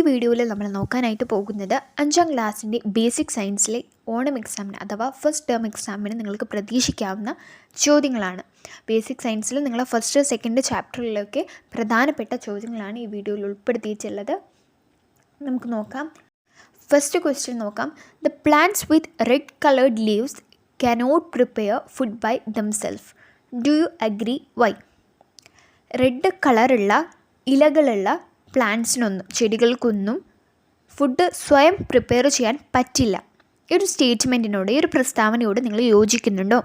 വീഡിയോയിൽ നമ്മൾ നോക്കാനായിട്ട് പോകുന്നത് 5ാം ക്ലാസ്സിൻ്റെ ബേസിക് സയൻസിലെ ഓണം എക്സാമിന് അഥവാ ഫസ്റ്റ് ടേം എക്സാമിന് നിങ്ങൾക്ക് പ്രതീക്ഷിക്കാവുന്ന ചോദ്യങ്ങളാണ്. ബേസിക് സയൻസിൽ നിങ്ങളെ ഫസ്റ്റ് സെക്കൻഡ് ചാപ്റ്ററിലൊക്കെ പ്രധാനപ്പെട്ട ചോദ്യങ്ങളാണ് ഈ വീഡിയോയിൽ ഉൾപ്പെടുത്തിയിട്ടുള്ളത്. നമുക്ക് നോക്കാം. ഫസ്റ്റ് ക്വസ്റ്റ്യൻ നോക്കാം. The plants with red coloured leaves cannot prepare food by themselves. Do you agree? Why? Red കളറുള്ള ഇലകളുള്ള പ്ലാന്റ്സിനൊന്നും ചെടികൾക്കൊന്നും ഫുഡ് സ്വയം പ്രിപ്പയർ ചെയ്യാൻ പറ്റില്ല. ഈ ഒരു സ്റ്റേറ്റ്മെൻറ്റിനോട് ഈ ഒരു പ്രസ്താവനയോട് നിങ്ങൾ യോജിക്കുന്നുണ്ടോ?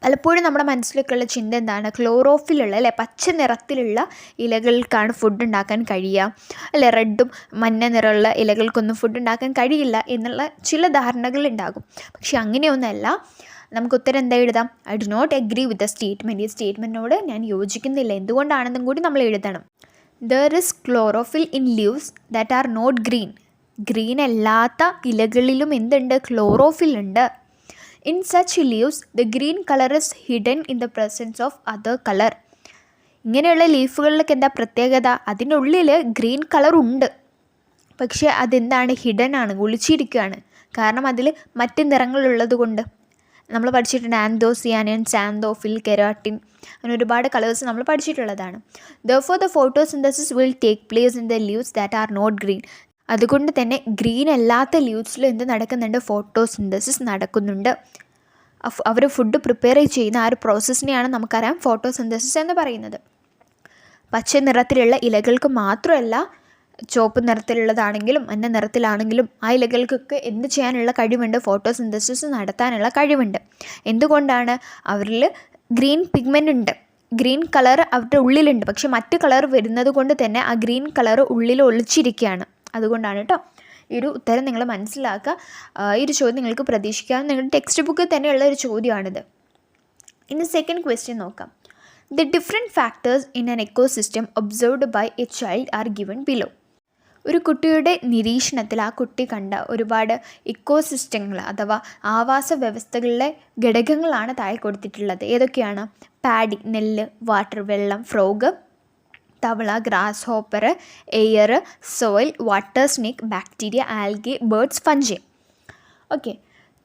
പലപ്പോഴും നമ്മുടെ മനസ്സിലേക്കുള്ള ചിന്ത എന്താണ്? ക്ലോറോഫിലുള്ള അല്ലെ പച്ച നിറത്തിലുള്ള ഇലകൾക്കാണ് ഫുഡ് ഉണ്ടാക്കാൻ കഴിയുക, അല്ലെ റെഡും മഞ്ഞ നിറമുള്ള ഇലകൾക്കൊന്നും ഫുഡ് ഉണ്ടാക്കാൻ കഴിയില്ല എന്നുള്ള ചില ധാരണകൾ ഉണ്ടാകും. പക്ഷെ അങ്ങനെയൊന്നല്ല. നമുക്ക് ഉത്തരം എന്താ എഴുതാം? I do not agree with the statement. ഈ സ്റ്റേറ്റ്മെൻറ്റിനോട് ഞാൻ യോജിക്കുന്നില്ല. എന്തുകൊണ്ടാണെന്നും കൂടി നമ്മൾ എഴുതണം. There is chlorophyll in leaves that are not green. Green അല്ലാത്ത ഇലകളിലും എന്തുണ്ട്? ക്ലോറോഫിൽ ഉണ്ട്. In such leaves the green colour is hidden in the presence of other colour. ഇങ്ങനെയുള്ള ലീഫുകളിലൊക്കെ എന്താ പ്രത്യേകത? അതിനുള്ളിൽ ഗ്രീൻ കളർ ഉണ്ട്, പക്ഷേ അതെന്താണ്? ഹിഡൻ ആണ്, ഒളിച്ചിരിക്കുകയാണ്. കാരണം അതിൽ മറ്റ് നിറങ്ങളുള്ളത് കൊണ്ട്. നമ്മൾ പഠിച്ചിട്ടുണ്ട് ആന്തോസിയാനിൻ, സാന്തോഫിൽ, കെരാട്ടിൻ, അങ്ങനെ ഒരുപാട് കളേഴ്സ് നമ്മൾ പഠിച്ചിട്ടുള്ളതാണ്. Therefore the photosynthesis will take place in the leaves that are not green. അതുകൊണ്ട് തന്നെ ഗ്രീൻ അല്ലാത്ത ലീവ്സിൽ എന്ത് നടക്കുന്നുണ്ട്? ഫോട്ടോസിന്തസിസ് നടക്കുന്നുണ്ട്. അവർ ഫുഡ് പ്രിപ്പയർ ചെയ്യുന്ന ആ ഒരു പ്രോസസ്സിനെയാണ് നമുക്കറിയാം ഫോട്ടോസിന്തസിസ് എന്ന് പറയുന്നത്. പച്ച നിറത്തിലുള്ള ഇലകൾക്ക് മാത്രമല്ല, ചുവപ്പ് നിറത്തിലുള്ളതാണെങ്കിലും മഞ്ഞ നിറത്തിലാണെങ്കിലും ആ ഇലകൾക്കൊക്കെ എന്ത് ചെയ്യാനുള്ള കഴിവുണ്ട്? ഫോട്ടോസിന്തസിസ് നടത്താനുള്ള കഴിവുണ്ട്. എന്തുകൊണ്ടാണ്? അവരിൽ ഗ്രീൻ പിഗ്മെൻ്റ് ഉണ്ട്, ഗ്രീൻ കളർ അവരുടെ ഉള്ളിലുണ്ട്. പക്ഷെ മറ്റ് കളർ വരുന്നത് കൊണ്ട് തന്നെ ആ ഗ്രീൻ കളർ ഉള്ളിൽ ഒളിച്ചിരിക്കുകയാണ്. അതുകൊണ്ടാണ് കേട്ടോ. ഈ ഒരു ഉത്തരം നിങ്ങൾ മനസ്സിലാക്കുക. ഈ ഒരു ചോദ്യം നിങ്ങൾക്ക് പ്രതീക്ഷിക്കാവുന്ന നിങ്ങളുടെ ടെക്സ്റ്റ് ബുക്കിൽ തന്നെയുള്ള ഒരു ചോദ്യമാണിത്. ഇനി സെക്കൻഡ് ക്വസ്റ്റ്യൻ നോക്കാം. The different factors in an ecosystem observed by a child are given below. ഒരു കുട്ടിയുടെ നിരീക്ഷണത്തിൽ ആ കുട്ടി കണ്ട ഒരുപാട് ഇക്കോസിസ്റ്റങ്ങൾ അഥവാ ആവാസ വ്യവസ്ഥകളിലെ ഘടകങ്ങളാണ് താഴെ കൊടുത്തിട്ടുള്ളത്. ഏതൊക്കെയാണ്? പാഡി നെല്ല്, വാട്ടർ വെള്ളം, ഫ്രോഗ് തവള, grasshopper, air, soil, water snake, bacteria, algae, birds, fungi. Okay.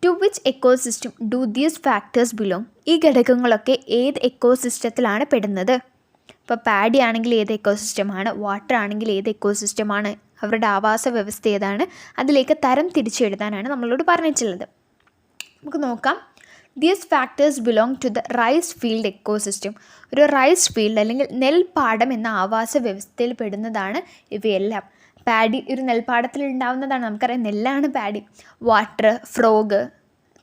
To which ecosystem do these factors belong? ഈ ഘടകങ്ങളൊക്കെ ഏത് എക്കോസിസ്റ്റത്തിലാണ് പെടുന്നത്? ഇപ്പോൾ പാഡി ആണെങ്കിൽ ഏത് എക്കോസിസ്റ്റമാണ്, വാട്ടർ ആണെങ്കിൽ ഏത് എക്കോസിസ്റ്റമാണ്, അവരുടെ ആവാസ വ്യവസ്ഥ ഏതാണ്, അതിലേക്ക് തരം തിരിച്ചെഴുതാനാണ് നമ്മളോട് പറഞ്ഞിട്ടുള്ളത്. നമുക്ക് നോക്കാം. These factors belong to the rice field ecosystem. ഒരു റൈസ് ഫീൽഡ് അല്ലെങ്കിൽ നെൽപ്പാടം എന്ന ആവാസ വ്യവസ്ഥയിൽ പെടുന്നതാണ് ഇവയെല്ലാം. പാഡി ഒരു നെൽപ്പാടത്തിൽ ഉണ്ടാവുന്നതാണ്, നമുക്കറിയാം നെല്ലാണ് പാഡി. വാട്ടർ, ഫ്രോഗ്,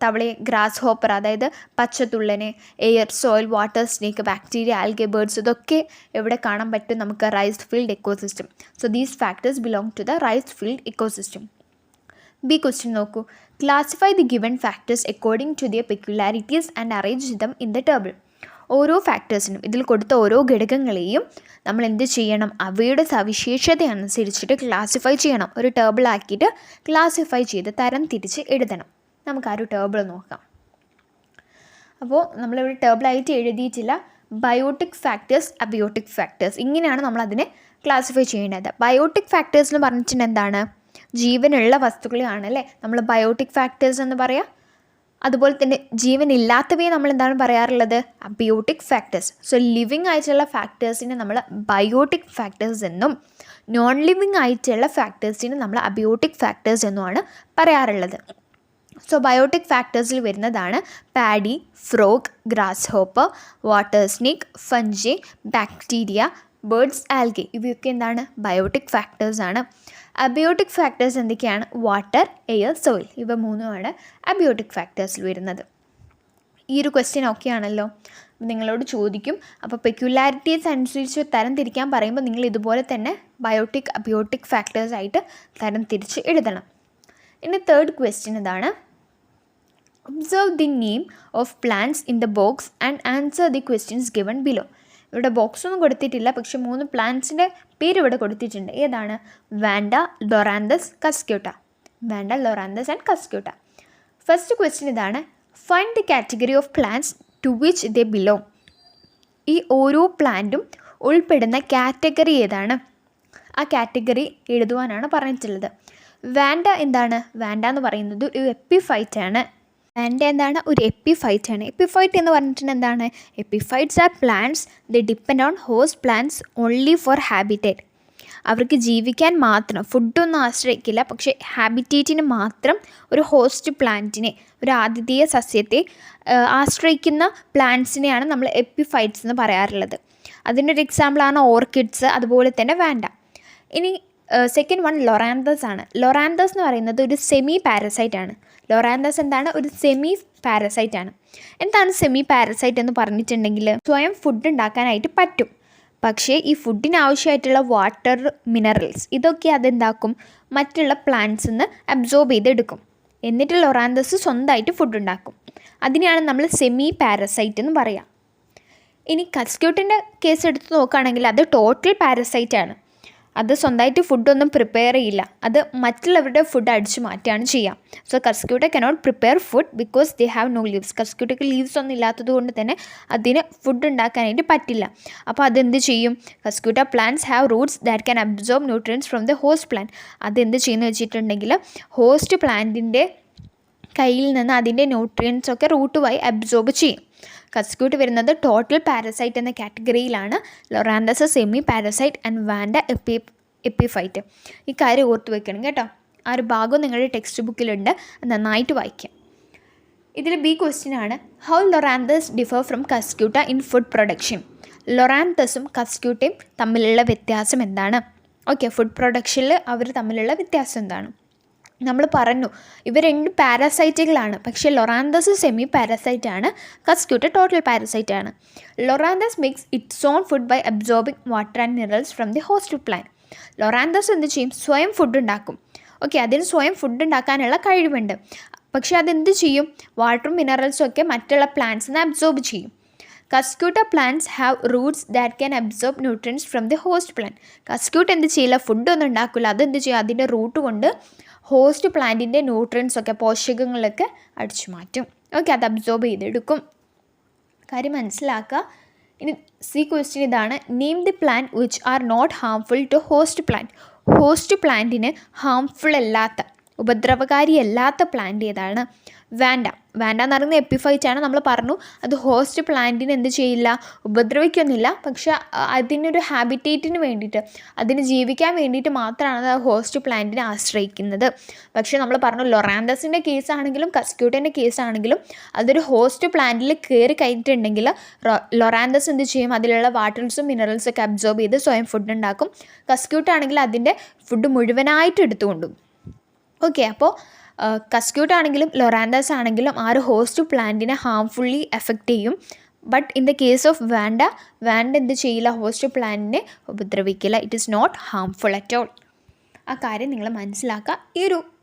തവളയെ, ഗ്രാസ് ഹോപ്പർ അതായത് പച്ചത്തുള്ളനെ, air, soil, water snake, bacteria, algae, birds, ഇതൊക്കെ എവിടെ കാണാൻ പറ്റും? നമുക്ക് rice field ecosystem. So these factors belong to the rice field ecosystem. B question നോക്കൂ. Classify the given factors according to their peculiarities and arrange them in the table. ഓരോ ഫാക്ടേഴ്സിനും, ഇതിൽ കൊടുത്ത ഓരോ ഘടകങ്ങളെയും നമ്മൾ എന്ത് ചെയ്യണം? അവയുടെ സവിശേഷത അനുസരിച്ചിട്ട് ക്ലാസിഫൈ ചെയ്യണം. ഒരു ടേബിളാക്കിയിട്ട് ക്ലാസിഫൈ ചെയ്ത് തരം തിരിച്ച് എഴുതണം. നമുക്ക് ആ ഒരു ടേബിൾ നോക്കാം. അപ്പോൾ നമ്മളിവിടെ ടേബിളായിട്ട് എഴുതിയിട്ടില്ല. ബയോട്ടിക് ഫാക്ടേഴ്സ്, അബയോട്ടിക് ഫാക്ടേഴ്സ്, ഇങ്ങനെയാണ് നമ്മളതിനെ ക്ലാസിഫൈ ചെയ്യേണ്ടത്. ബയോട്ടിക് ഫാക്ടേഴ്സ് എന്ന് പറഞ്ഞിട്ടുണ്ടെങ്കിൽ എന്താണ്? ജീവനുള്ള വസ്തുക്കളെയാണ് അല്ലേ നമ്മൾ ബയോട്ടിക് ഫാക്ടേഴ്സ് എന്ന് പറയാം. അതുപോലെ തന്നെ ജീവനില്ലാത്തവയെ നമ്മൾ എന്താണ് പറയാറുള്ളത്? Abiotic factors. സോ ലിവിങ് ആയിട്ടുള്ള ഫാക്ടേഴ്സിനെ നമ്മൾ ബയോട്ടിക് ഫാക്ടേഴ്സ് എന്നും നോൺ ലിവിങ് ആയിട്ടുള്ള ഫാക്ടേഴ്സിനെ നമ്മൾ അബയോട്ടിക് ഫാക്ടേഴ്സ് എന്നുമാണ് പറയാറുള്ളത്. സോ ബയോട്ടിക് ഫാക്ടേഴ്സിൽ വരുന്നതാണ് paddy, frog, grass hopper, water snake, fungi, bacteria, birds, algae. ഇവയൊക്കെ എന്താണ്? ബയോട്ടിക് ഫാക്ടേഴ്സ് ആണ്. അബയോട്ടിക് ഫാക്ടേഴ്സ് എന്തൊക്കെയാണ്? Water, air, soil. ഇവ മൂന്നുമാണ് അബയോട്ടിക് ഫാക്ടേഴ്സിൽ വരുന്നത്. ഈ ഒരു ക്വസ്റ്റ്യൻ ഓക്കെ ആണല്ലോ. നിങ്ങളോട് ചോദിക്കും. അപ്പോൾ പെക്യുലാരിറ്റീസ് അനുസരിച്ച് തരം തിരിക്കാൻ പറയുമ്പോൾ നിങ്ങൾ ഇതുപോലെ തന്നെ ബയോട്ടിക്, അബയോട്ടിക് ഫാക്ടേഴ്സ് ആയിട്ട് തരം തിരിച്ച് എഴുതണം. ഇനി തേർഡ് ക്വസ്റ്റ്യൻ ഇതാണ്. Observe the name of plants in the box and answer the questions given below. ഇവിടെ ബോക്സ് ഒന്നും കൊടുത്തിട്ടില്ല, പക്ഷേ 3 പ്ലാന്റ്സിൻ്റെ പേര് ഇവിടെ കൊടുത്തിട്ടുണ്ട്. ഏതാണ്? Vanda, Loranthus, Cuscuta. Vanda, Loranthus and Cuscuta. First question ഇതാണ്. Find the category of plants to which they belong. ഈ ഓരോ പ്ലാന്റും ഉൾപ്പെടുന്ന കാറ്റഗറി ഏതാണ്? ആ കാറ്റഗറി എഴുതുവാനാണ് പറഞ്ഞിട്ടുള്ളത്. വാൻഡ എന്താണ്? വാൻഡ എന്ന് പറയുന്നത് ഒരു എപ്പിഫൈറ്റ് ആണ്. വാൻഡ എന്താണ്? ഒരു എപ്പിഫൈറ്റ് ആണ്. എപ്പിഫൈറ്റ് എന്ന് പറഞ്ഞിട്ടുണ്ടെങ്കിൽ എന്താണ്? Epiphytes are plants the depend on host plants only for habitat. അവർക്ക് ജീവിക്കാൻ മാത്രം, ഫുഡൊന്നും ആശ്രയിക്കില്ല, പക്ഷേ ഹാബിറ്റേറ്റിന് മാത്രം ഒരു ഹോസ്റ്റ് പ്ലാന്റിനെ, ഒരു ആതിഥേയ സസ്യത്തെ ആശ്രയിക്കുന്ന പ്ലാന്റ്സിനെയാണ് നമ്മൾ എപ്പിഫൈറ്റ്സ് എന്ന് പറയാറുള്ളത്. അതിനൊരു എക്സാമ്പിളാണ് ഓർക്കിഡ്സ്, അതുപോലെ തന്നെ വാൻഡ. ഇനി സെക്കൻഡ് വൺ ലൊറാന്തസ് ആണ്. ലൊറാന്തസ് എന്ന് പറയുന്നത് ഒരു സെമി പാരസൈറ്റ് ആണ്. ലൊറാന്തസ് എന്താണ്? ഒരു സെമി പാരസൈറ്റ് ആണ്. എന്താണ് സെമി പാരസൈറ്റ് എന്ന് പറഞ്ഞിട്ടുണ്ടെങ്കിൽ സ്വയം ഫുഡ് ഉണ്ടാക്കാനായിട്ട് പറ്റും, പക്ഷേ ഈ ഫുഡിന് ആവശ്യമായിട്ടുള്ള വാട്ടർ, മിനറൽസ് ഇതൊക്കെ അതെന്താക്കും? മറ്റുള്ള പ്ലാന്റ്സിൽ നിന്ന് അബ്സോർബ് ചെയ്തെടുക്കും. എന്നിട്ട് ലൊറാന്തസ് സ്വന്തമായിട്ട് ഫുഡ് ഉണ്ടാക്കും. അതിനെയാണ് നമ്മൾ സെമി പാരസൈറ്റ് എന്ന് പറയുക. ഇനി കസ്ക്യൂട്ടിൻ്റെ കേസ് എടുത്ത് നോക്കുകയാണെങ്കിൽ അത് ടോട്ടൽ പാരസൈറ്റ് ആണ്. അത് സ്വന്തമായിട്ട് ഫുഡൊന്നും പ്രിപ്പയർ ചെയ്യില്ല, അത് മറ്റുള്ളവരുടെ ഫുഡ് അടിച്ചു മാറ്റുകയാണ് ചെയ്യുക. So Cuscuta cannot prepare food because they have no leaves. കസ്ക്യൂട്ടയ്ക്ക് ലീവ്സ് ഒന്നും ഇല്ലാത്തത് കൊണ്ട് തന്നെ അതിന് ഫുഡ് ഉണ്ടാക്കാനായിട്ട് പറ്റില്ല. അപ്പോൾ അതെന്ത് ചെയ്യും? Cuscuta plants have Roots that can absorb nutrients from the host plant. അതെന്ത് ചെയ്യുന്നു വെച്ചിട്ടുണ്ടെങ്കിൽ ഹോസ്റ്റ് പ്ലാന്റിൻ്റെ കയ്യിൽ നിന്ന് അതിൻ്റെ ന്യൂട്രിയൻസ് ഒക്കെ റൂട്ട് വഴി അബ്സോർബ് ചെയ്യും. കസ്ക്യൂട്ട് വരുന്നത് ടോട്ടൽ പാരസൈറ്റ് എന്ന കാറ്റഗറിയിലാണ്. Loranthus semi parasite and Vanda epiphyte. ഈ കാര്യം ഓർത്ത് വയ്ക്കണം കേട്ടോ. ആ ഒരു ഭാഗം നിങ്ങളുടെ ടെക്സ്റ്റ് ബുക്കിലുണ്ട്, നന്നായിട്ട് വായിക്കാം. ഇതിൽ ബി ക്വസ്റ്റ്യൻ ആണ്, how Loranthus differ from Cuscuta in food production. ലൊറാന്തസും കസ്ക്യൂട്ടയും തമ്മിലുള്ള വ്യത്യാസം എന്താണ്? ഓക്കെ, ഫുഡ് പ്രൊഡക്ഷനിൽ അവർ തമ്മിലുള്ള വ്യത്യാസം എന്താണ്? നമ്മൾ പറഞ്ഞു ഇവർ രണ്ട് പാരസൈറ്റുകളാണ്, പക്ഷേ ലൊറാന്തസ് സെമി പാരസൈറ്റ് ആണ്, കസ്ക്യൂട്ട ടോട്ടൽ പാരസൈറ്റ് ആണ്. Loranthus makes its own food by absorbing water and minerals from the host plant. Loranthus എന്ത് ചെയ്യും? സ്വയം ഫുഡ് ഉണ്ടാക്കും. ഓക്കെ, അതിന് സ്വയം ഫുഡ് ഉണ്ടാക്കാനുള്ള കഴിവുണ്ട്, പക്ഷേ അതെന്ത് ചെയ്യും? വാട്ടറും മിനറൽസും ഒക്കെ മറ്റുള്ള പ്ലാന്റ്സിനെ അബ്സോർബ് ചെയ്യും. Cuscuta plants have Roots that can absorb nutrients from the host plant. Cuscuta എന്ത് ചെയ്യില്ല? ഫുഡൊന്നും ഉണ്ടാക്കില്ല, അതെന്ത് ചെയ്യും? അതിൻ്റെ റൂട്ട് കൊണ്ട് ഹോസ്റ്റ് പ്ലാന്റിൻ്റെ ന്യൂട്രിയൻസൊക്കെ, പോഷകങ്ങളൊക്കെ അടിച്ചു മാറ്റും. ഓക്കെ, അത് അബ്സോർബ് ചെയ്തെടുക്കും. കാര്യം മനസ്സിലാക്കുക. ഇനി സി ക്വസ്റ്റ്യൻ ഇതാണ്, name the plant which are not harmful to host plant. Host പ്ലാന്റിന് ഹാംഫുൾ അല്ലാത്ത, ഉപദ്രവകാരിയല്ലാത്ത പ്ലാന്റ് ഏതാണ്? വാൻഡ. വാൻഡ എന്ന് പറയുന്നത് എപ്പിഫൈറ്റ് ആണ്. നമ്മൾ പറഞ്ഞു അത് ഹോസ്റ്റ് പ്ലാന്റിന് എന്ത് ചെയ്യില്ല? ഉപദ്രവിക്കൊന്നുമില്ല, പക്ഷെ അതിനൊരു ഹാബിറ്റേറ്റിന് വേണ്ടിയിട്ട്, അതിന് ജീവിക്കാൻ വേണ്ടിയിട്ട് മാത്രമാണ് അത് ഹോസ്റ്റ് പ്ലാന്റിനെ ആശ്രയിക്കുന്നത്. പക്ഷേ നമ്മൾ പറഞ്ഞു ലൊറാന്തസിൻ്റെ കേസാണെങ്കിലും കസ്ക്യൂട്ടിൻ്റെ കേസാണെങ്കിലും അതൊരു ഹോസ്റ്റ് പ്ലാന്റിൽ കയറി കഴിഞ്ഞിട്ടുണ്ടെങ്കിൽ ലൊറാന്തസ് എന്ത് ചെയ്യും? അതിലുള്ള വാട്ടർസും മിനറൽസും ഒക്കെ അബ്സോർബ് ചെയ്ത് സ്വയം ഫുഡ് ഉണ്ടാക്കും. കസ്ക്യൂട്ടാണെങ്കിൽ അതിൻ്റെ ഫുഡ് മുഴുവനായിട്ട് എടുത്തുകൊണ്ടും. ഓക്കെ, അപ്പോൾ കസ്ക്യൂട്ട് ആണെങ്കിലും ലൊറാന്തസ് ആണെങ്കിലും ആ ഒരു ഹോസ്റ്റ് പ്ലാന്റിനെ ഹാംഫുള്ളി എഫക്റ്റ് ചെയ്യും. But in the case of Vanda എന്ത് ചെയ്യില്ല? ഹോസ്റ്റ് പ്ലാന്റിനെ ഉപദ്രവിക്കില്ല. It is not harmful at all. ആ കാര്യം നിങ്ങൾ മനസ്സിലാക്കുക.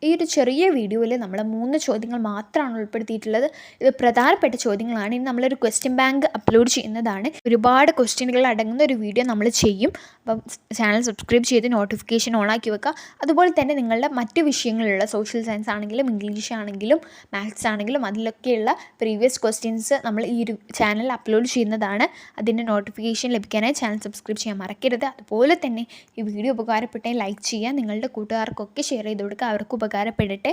ഈ ഒരു ചെറിയ വീഡിയോയിൽ നമ്മൾ 3 ചോദ്യങ്ങൾ മാത്രമാണ് ഉൾപ്പെടുത്തിയിട്ടുള്ളത്. ഇത് പ്രധാനപ്പെട്ട ചോദ്യങ്ങളാണ്. ഇനി നമ്മളൊരു ക്വസ്റ്റ്യൻ ബാങ്ക് അപ്ലോഡ് ചെയ്യുന്നതാണ്. ഒരുപാട് ക്വസ്റ്റ്യനുകൾ അടങ്ങുന്ന ഒരു വീഡിയോ നമ്മൾ ചെയ്യും. അപ്പം ചാനൽ സബ്സ്ക്രൈബ് ചെയ്ത് നോട്ടിഫിക്കേഷൻ ഓണാക്കി വെക്കുക. അതുപോലെ തന്നെ നിങ്ങളുടെ മറ്റ് വിഷയങ്ങളുള്ള സോഷ്യൽ സയൻസ് ആണെങ്കിലും ഇംഗ്ലീഷ് ആണെങ്കിലും മാത്സ് ആണെങ്കിലും അതിലൊക്കെയുള്ള പ്രീവിയസ് ക്വസ്റ്റ്യൻസ് നമ്മൾ ഈ ഒരു ചാനൽ അപ്ലോഡ് ചെയ്യുന്നതാണ്. അതിൻ്റെ നോട്ടിഫിക്കേഷൻ ലഭിക്കാനായി ചാനൽ സബ്സ്ക്രൈബ് ചെയ്യാൻ മറക്കരുത്. അതുപോലെ തന്നെ ഈ വീഡിയോ ഉപകാരപ്പെട്ടെങ്കിൽ ലൈക്ക് ചെയ്യുക, നിങ്ങളുടെ കൂട്ടുകാർക്കൊക്കെ ഷെയർ ചെയ്ത് കൊടുക്കുക, അവർക്ക് ഉപകാരപ്പെടട്ടെ.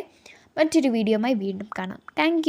മറ്റൊരു വീഡിയോയുമായി വീണ്ടും കാണാം. താങ്ക്